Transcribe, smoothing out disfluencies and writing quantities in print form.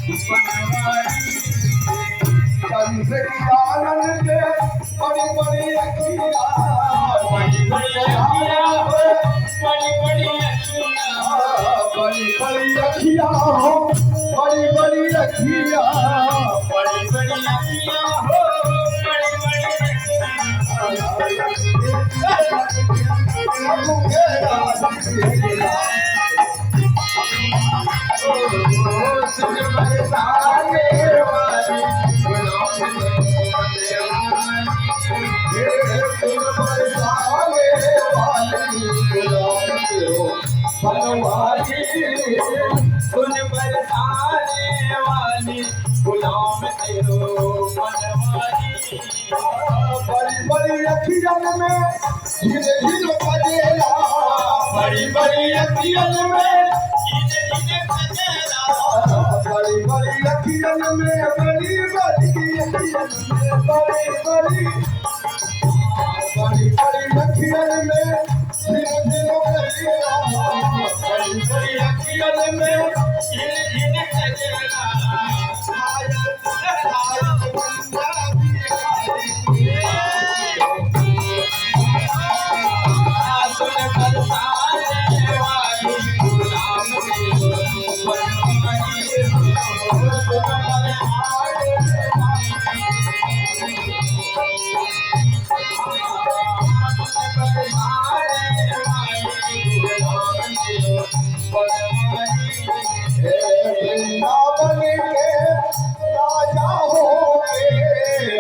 कंस की आनंद के बड़ी बड़ी अखियाँ, बड़ी बड़ी अखियाँ हो, बड़ी बड़ी अखियाँ, बड़ी बड़ी अखियाँ हो, बड़ी बड़ी अखियाँ, बड़ी बड़ी अखियाँ हो, बड़ी बड़ी अखियाँ। सुन बरसाने वाली गुलाम बनवाली, सुन बरसाने वाली गुलाम तेरो बनवाली। बड़ी बड़ी अखियन में धीरे धीरे बजेला, बड़ी बड़ी अखियन में धीरे धीरे बजेला, बड़ी बड़ी अखियन में बड़ी बड़ी अखियन में बड़ी बड़ी बड़ी बड़ी अखियन में धीरे धीरे बजेला, बड़ी बड़ी अखियन में धीरे धीरे बजेला। सुन बरसाने वाली गुलाम तेरो बनवाली, सुन बरसाने वृंदावन के राजा हो गए,